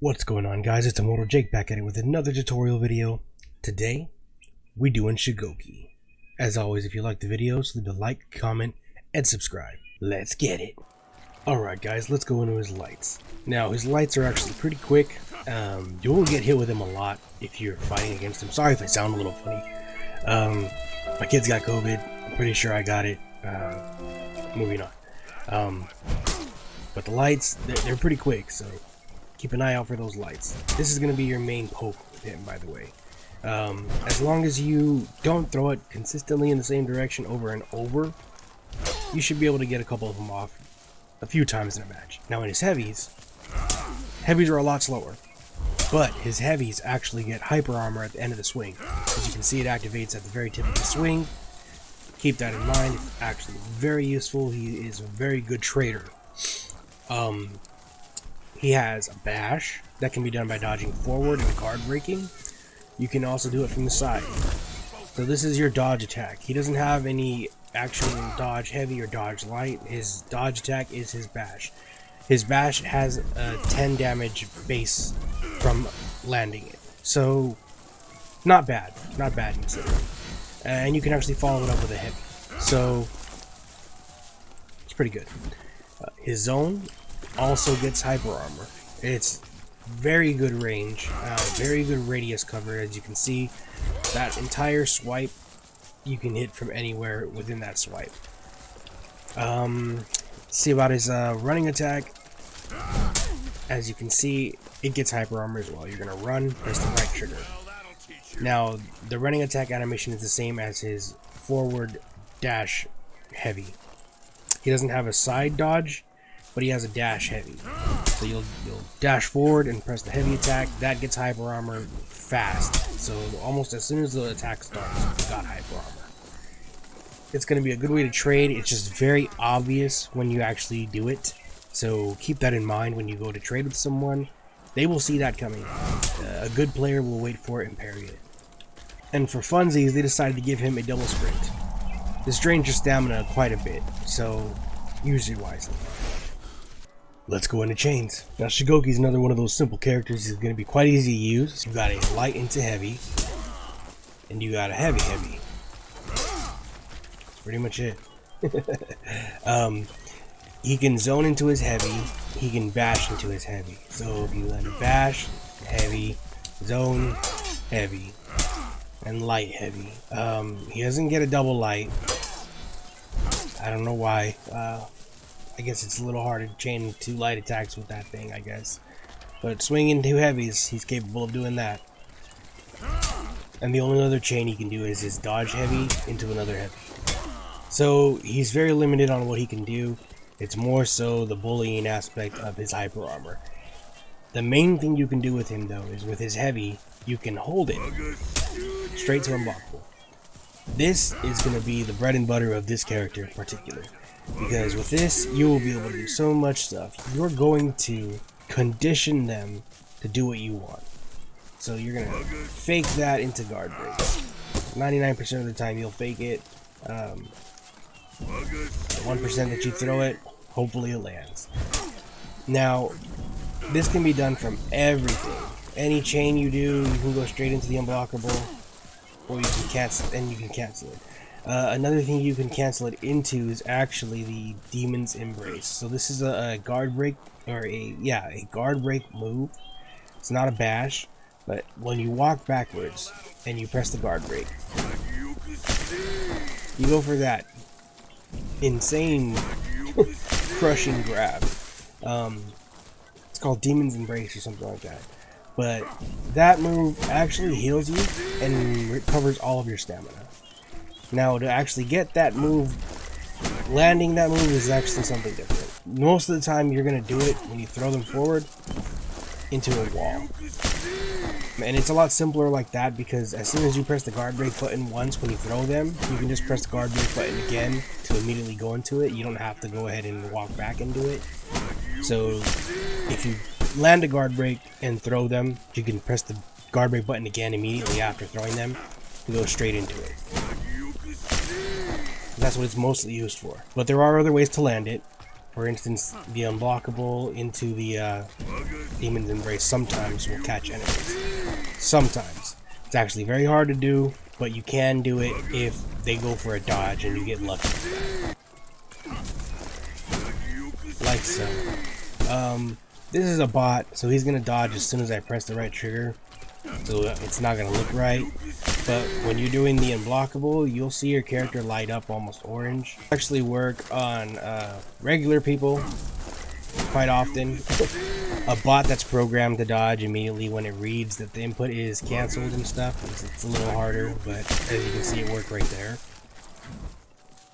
What's going on, guys? It's Immortal Jake back at it with another tutorial video. Today, we doing Shugoki. As always, if you like the videos, leave a like, comment, and subscribe. Let's get it. Alright guys, let's go into his lights. Now, his lights are actually pretty quick. You will get hit with him a lot if you're fighting against him. Sorry if I sound a little funny. My kids got COVID. I'm pretty sure I got it. Moving on. But the lights, they're pretty quick, so keep an eye out for those lights. This is going to be your main poke with him, by the way. As long as you don't throw it consistently in the same direction over and over, you should be able to get a couple of them off a few times in a match. Now in his heavies are a lot slower, but his heavies actually get hyper armor at the end of the swing. As you can see, it activates at the very tip of the swing. Keep that in mind. It's actually very useful. He is a very good trader. He has a bash that can be done by dodging forward and guard breaking. You can also do it from the side. So this is your dodge attack. He doesn't have any actual dodge heavy or dodge light. His dodge attack is his bash. His bash has a 10 damage base from landing it. So not bad considering. And you can actually follow it up with a heavy. So it's pretty good. His zone also gets hyper armor. It's very good range, very good radius cover. As you can see, that entire swipe you can hit from anywhere within that swipe. See about his running attack. As you can see, it gets hyper armor as well. You're gonna run, press the right trigger. Now the running attack animation is the same as his forward dash heavy. He doesn't have a side dodge, but he has a dash heavy. So you'll dash forward and press the heavy attack. That gets hyper armor fast. So almost as soon as the attack starts, you got hyper armor. It's going to be a good way to trade. It's just very obvious when you actually do it. So keep that in mind when you go to trade with someone. They will see that coming. A good player will wait for it and parry it. And for funsies, they decided to give him a double sprint. This drains your stamina quite a bit, so use it wisely. Let's go into chains. Now Shugoki is another one of those simple characters. He's going to be quite easy to use. You got a light into heavy, and you got a heavy. That's pretty much it. He can zone into his heavy. He can bash into his heavy. So if you land a bash, heavy, zone, heavy, and light heavy. He doesn't get a double light. I don't know why. I guess it's a little hard to chain 2 light attacks with that thing, I guess. But swinging 2 heavies, he's capable of doing that. And the only other chain he can do is his dodge heavy into another heavy. So he's very limited on what he can do. It's more so the bullying aspect of his hyper armor. The main thing you can do with him, though, is with his heavy, you can hold it straight to unblockable. This is going to be the bread and butter of this character in particular. Because with this, you will be able to do so much stuff. You're going to condition them to do what you want. So you're going to fake that into guard break. 99% of the time you'll fake it. The 1% that you throw it, hopefully it lands. Now, this can be done from everything. Any chain you do, you can go straight into the unblockable, or you can cancel it. Another thing you can cancel it into is actually the Demon's Embrace. So this is a guard break, or a guard break move. It's not a bash, but when you walk backwards and you press the guard break, you go for that insane crushing grab. It's called Demon's Embrace or something like that. But that move actually heals you and recovers all of your stamina. Now, to actually get that move, landing that move is actually something different. Most of the time, you're going to do it when you throw them forward into a wall. And it's a lot simpler like that, because as soon as you press the guard break button once when you throw them, you can just press the guard break button again to immediately go into it. You don't have to go ahead and walk back into it. So, if you land a guard break and throw them, you can press the guard break button again immediately after throwing them to go straight into it. That's what it's mostly used for. But there are other ways to land it. For instance, the unblockable into the Demon's Embrace sometimes will catch enemies. Sometimes. It's actually very hard to do, but you can do it if they go for a dodge and you get lucky with that. Like so. This is a bot, so he's gonna dodge as soon as I press the right trigger. So it's not gonna look right. But when you're doing the unblockable, you'll see your character light up almost orange. Actually work on regular people quite often. A bot that's programmed to dodge immediately when it reads that the input is cancelled and stuff. It's a little harder, but as you can see, it worked right there.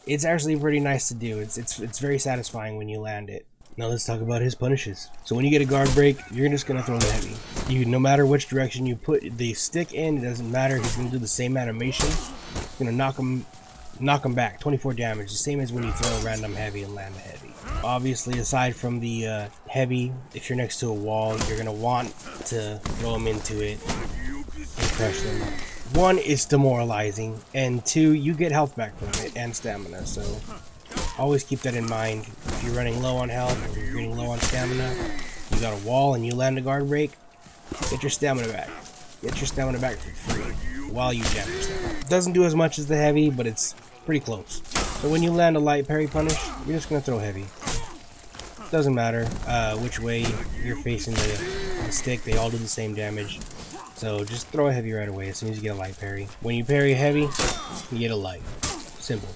It's actually pretty nice to do. It's very satisfying when you land it. Now let's talk about his punishes. So when you get a guard break, you're just gonna throw the heavy. No matter which direction you put the stick in, it doesn't matter. He's gonna do the same animation. It's gonna knock him back. 24 damage, the same as when you throw a random heavy and land a heavy. Obviously, aside from the heavy, if you're next to a wall, you're gonna want to throw them into it and crush them. One, it's demoralizing, and two, you get health back from it and stamina. So always keep that in mind. If you're running low on health or you're getting low on stamina, you got a wall and you land a guard break, get your stamina back. Get your stamina back for free while you jam your stamina. It doesn't do as much as the heavy, but it's pretty close. So when you land a light parry punish, you're just gonna throw heavy. Doesn't matter which way you're facing the stick, they all do the same damage. So just throw a heavy right away as soon as you get a light parry. When you parry a heavy, you get a light. Simple.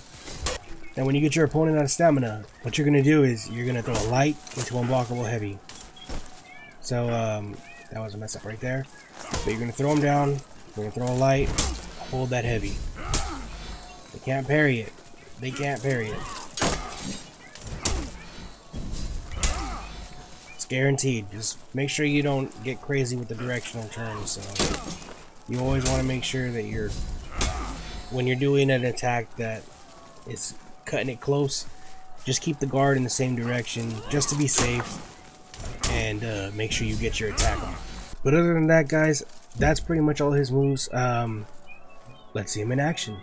Now when you get your opponent out of stamina, what you're going to do is you're going to throw a light into unblockable heavy. So that was a mess up right there. But you're going to throw them down, you're going to throw a light, hold that heavy. They can't parry it. They can't parry it. It's guaranteed. Just make sure you don't get crazy with the directional turns. So you always want to make sure that when you're doing an attack that is cutting it close, just keep the guard in the same direction just to be safe, and make sure you get your attack off. But other than that, guys, that's pretty much all his moves. Let's see him in action.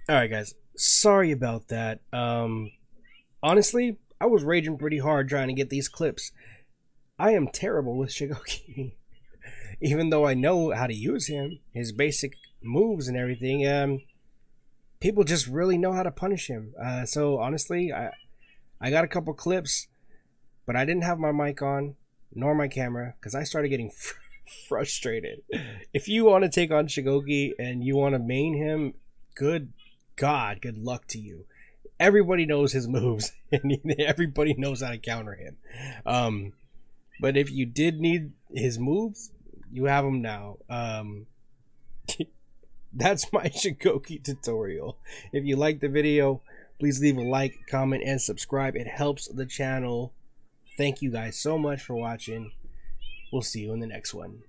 Alright guys, sorry about that. Honestly, I was raging pretty hard trying to get these clips. I am terrible with Shugoki. Even though I know how to use him, his basic moves and everything, people just really know how to punish him. So honestly, I got a couple clips, but I didn't have my mic on, nor my camera, because I started getting frustrated. If you want to take on Shugoki and you want to main him, good luck to you. Everybody knows his moves, and everybody knows how to counter him. But if you did need his moves, you have them now. That's my Shugoki tutorial. If you liked the video, please leave a like, comment, and subscribe. It helps the channel. Thank you guys so much for watching. We'll see you in the next one.